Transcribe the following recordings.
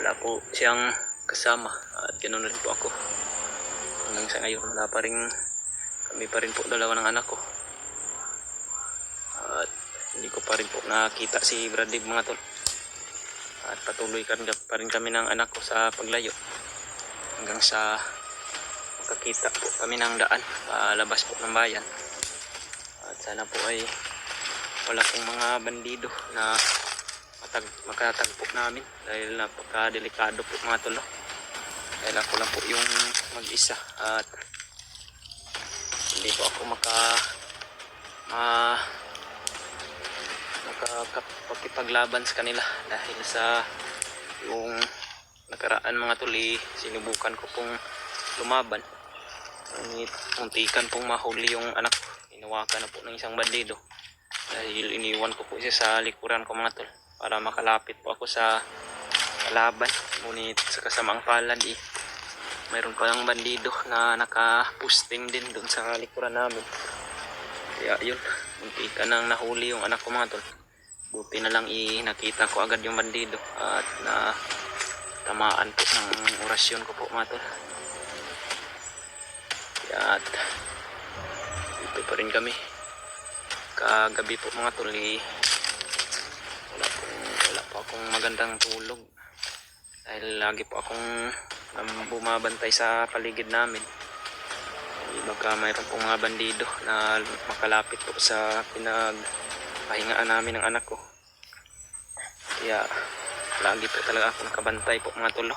wala po siyang kasama at ganoon rin po ako. Hanggang sa ngayon wala pa rin, kami pa rin po dalawa ng anak ko. At hindi ko pa rin po nakita si Brad Dave mga tol. At patuloy pa rin kami ng anak ko sa paglayo hanggang sa makakita po kami ng daan palabas po ng bayan. At sana po ay wala pong mga bandido na makatagpo namin dahil napakadelikado po mga tol. Dahil ako lang po yung mag-isa at hindi po ako makakapagpaglaban sa kanila dahil sa yung nakaraan mga tol, sinubukan ko pong lumaban. Muntikan pong mahuli yung anak ko, inawakan na po ng isang bandido dahil iniwan ko po siya sa likuran ko mga tol para makalapit po ako sa laban. Ngunit sa kasamaang palad mayroon pa lang bandido na nakapusting din doon sa likuran namin. Kaya yun, muntikan nang nahuli yung anak ko mga tol. Buti na lang nakita ko agad yung bandido at tamaan po ng orasyon ko po mga tol. At dito pa rin kami kagabi po mga tol. Wala po akong magandang tulog dahil lagi po akong bumabantay sa paligid namin. Baka mayroon pong mga bandido na makalapit po sa pinagpahingaan namin ng anak ko. Kaya lagi po talaga ako nakabantay po mga tol.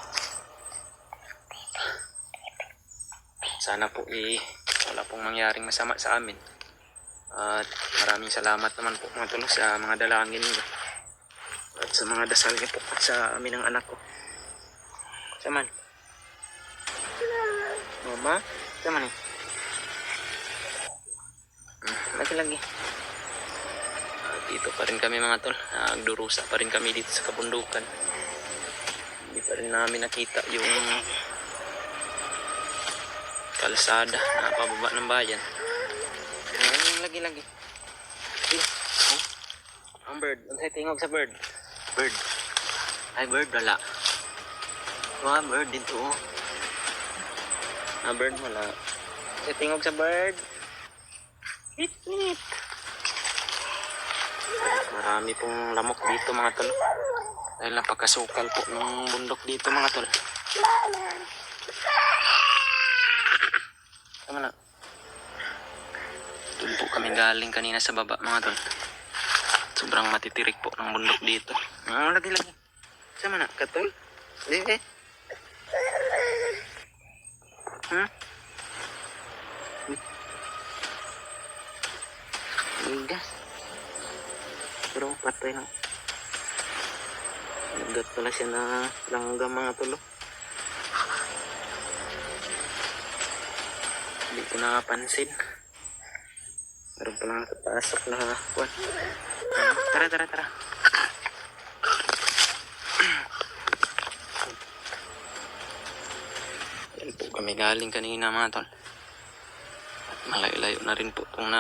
Sana po wala pong mangyaring masama sa amin. At maraming salamat naman po mga tol sa mga dalangin niyo at sa mga dasal niyo po sa amin ng anak ko. Saman mama, saman lagi. Dito pa rin kami mga tol, nagdurusa pa rin kami dito sa kabundukan. Hindi pa rin namin nakita yung kalsada na pababa ng bayan. Lagi. Ang bird, ang tingog sa bird. Ay bird, wala. Bird dito. Bird wala. Tingog sa bird. Hit. Marami pong lamok dito mga tol. Dahil napakasukal po ng bundok dito mga tol. Tama na. Doon po kami galing kanina sa baba mga tol. Sobrang matitirik po ng bundok dito. Lagi. Sama na, katol? Gas. Pero patay lang. Nagat pala siya na langgam mga tol. Hindi ko nakapansin. Meron palang nakapasok na kuwan. Tara. Yan po kami galing kanina mga tol. At malayo-layo na rin po itong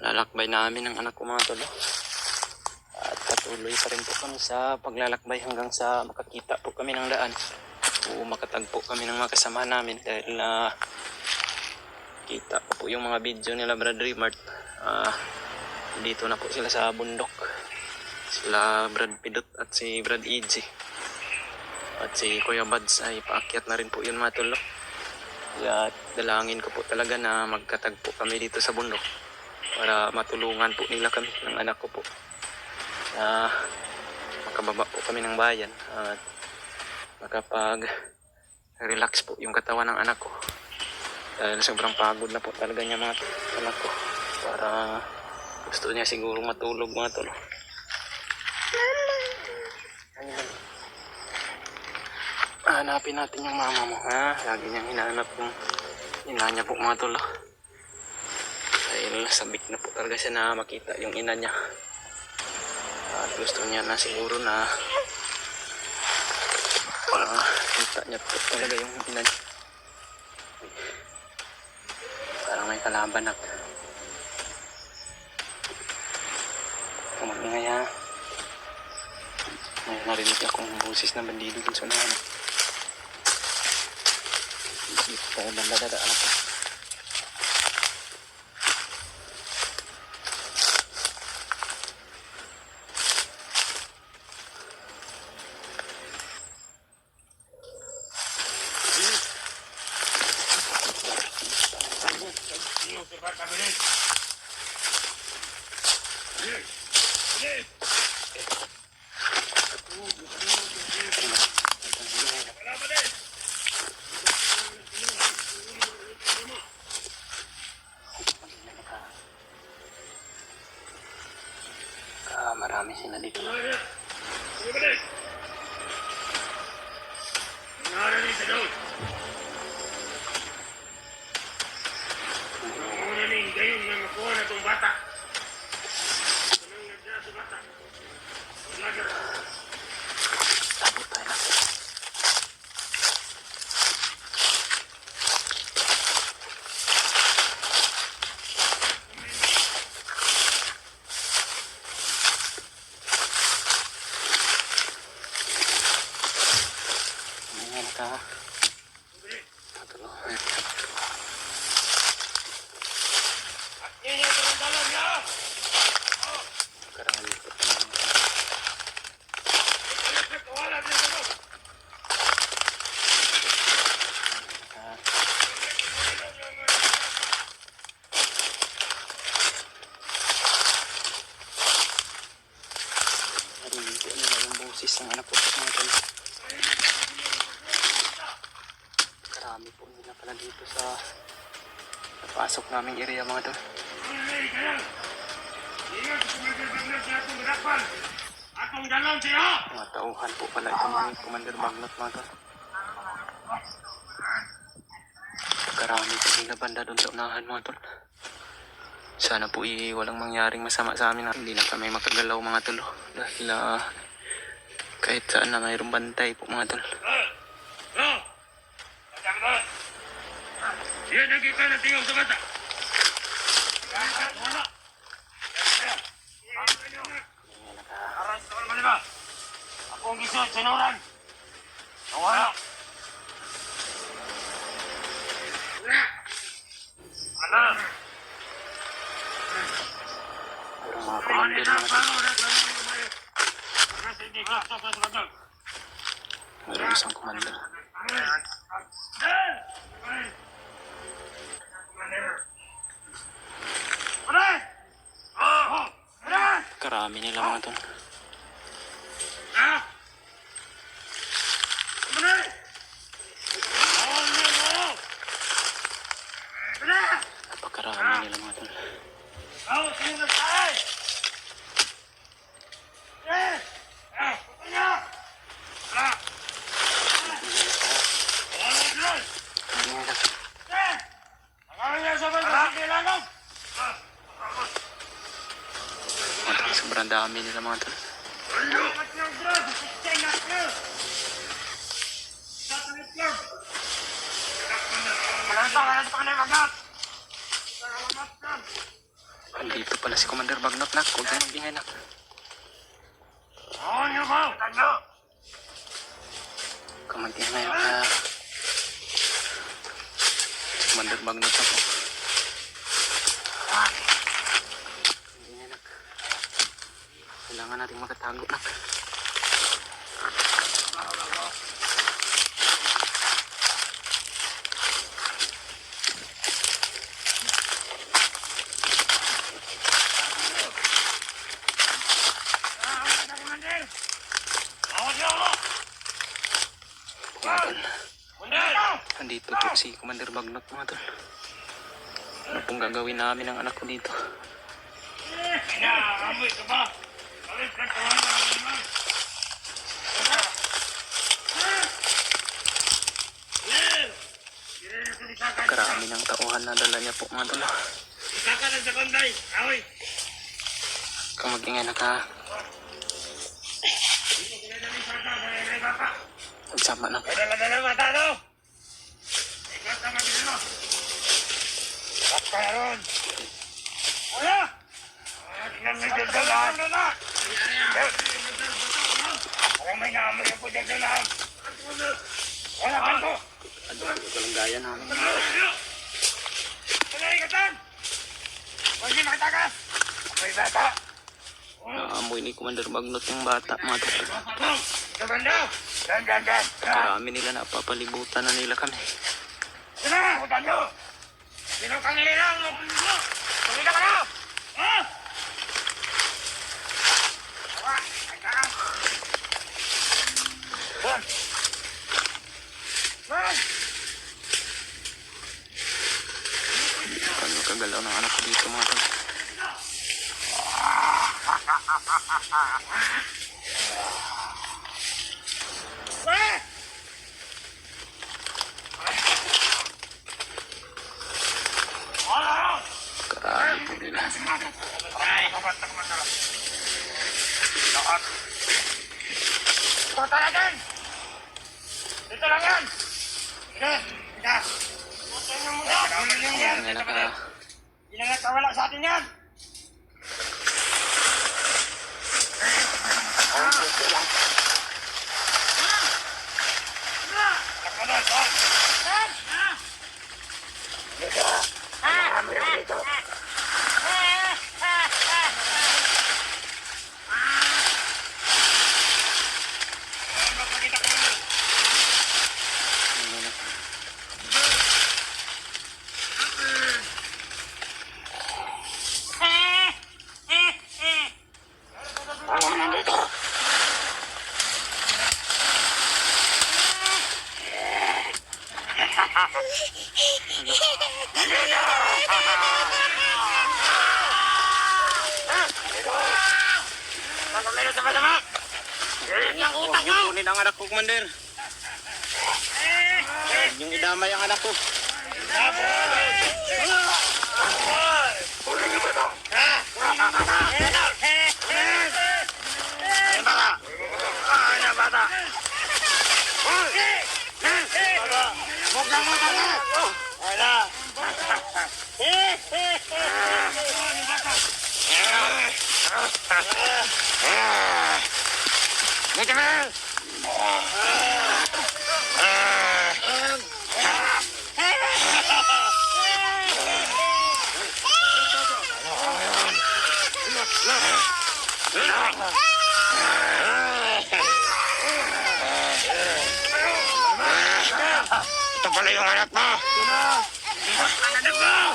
lalakbay namin ng anak ko mga tol. At patuloy pa rin po kami sa paglalakbay hanggang sa makakita po kami ng daan. O makatagpo kami ng mga kasama namin dahil kita po yung mga video nila Brad Remart. Dito na po sila sa bundok. Sila Brad Pidot at si Brad EG. At si Kuya Bads ay paakyat na rin po yun mga tol. Kaya dalangin ko po talaga na magkatagpo kami dito sa bundok para matulungan po nila kami ng anak ko po. Makababa po kami ng bayan at makapag-relax po yung katawan ng anak ko. Dahil sobrang pagod na po talaga niya mga anak ko. Para gusto niya siguro matulog mga tol. Hanapin natin yung mama mo. Lagi niyang hinahanap yung ina niya po mga tol. Dahil sabik na po talaga siya na makita yung ina niya. At gusto niya na siguro na kita niya po talaga yung ina niya. Parang may kalaban na. Kumagingay ha. May narinig akong boses ng bandido dun sa unahan. Dito tayo bandadadaan ako. Marami sila dito. Takot tayo na. Ang anak po mga tol. Karami po nila pala dito sa napasok naming area mga tol. Mga tauhan po pala ito mga Commander Magnot mga tol. Karami po nila banda doon sa unahan mga tol. Sana po walang mangyaring masama sa amin. Hindi na kami makagalaw mga tol. Dahil kahit saan na mayroong bantay po mga tol. Yan ang kita na tingog sa bata. Aras ka naman ba? Ako ang gisot, sinuran. Nawala. Ala. Pero mga commander mga tol. Mayroong isang commander. Karami nila mga tol. Napakarami nila mga tol. Sobrang dami nila mga tol. Andito pala si Commander Magnot na. Huwag na mag-ingay na. Kung mag-ingay na Commander Magnot na po. Kailangan natin makatago na. Andito po si Commander Magnot mga tol. Ano pong gagawin namin ng anak ko dito? Amoy ka ba? Karami ng tauhan na dala niya po mga tol. Kung mag-ingay na ka. Magsama na. Dala-dala mata to. Ikat na magiging. Bakit ron? Ano? Tingnan mo yung dala. namin yung puti sa lang. Wala ka ko. Ano yung kalagayan namin. Wala ikatan. Huwag niyo makatakas. Ako'y bata. Naamoy ni Commander Magnot yung bata mga tol. Sa banda. Dan. Marami nila napapalibutan na nila kami. Sino? Hutan nyo. Sino kang nililang? Pagkita ka na. Ha? Awa. Ay ka. Bon. Ano kagalaw ng anak ko dito mga tol. Karami po nila. Ay, kapat. Lahat. Kota natin! Dito lang yan! Sige, sige. Putin nyo muna! Mga naka... Hindi na nagkawala sa atin yan! Kunin ang anak ko, Commander. Yung idamay ang anak ko. Ito pala yung anak mo! Anak mo!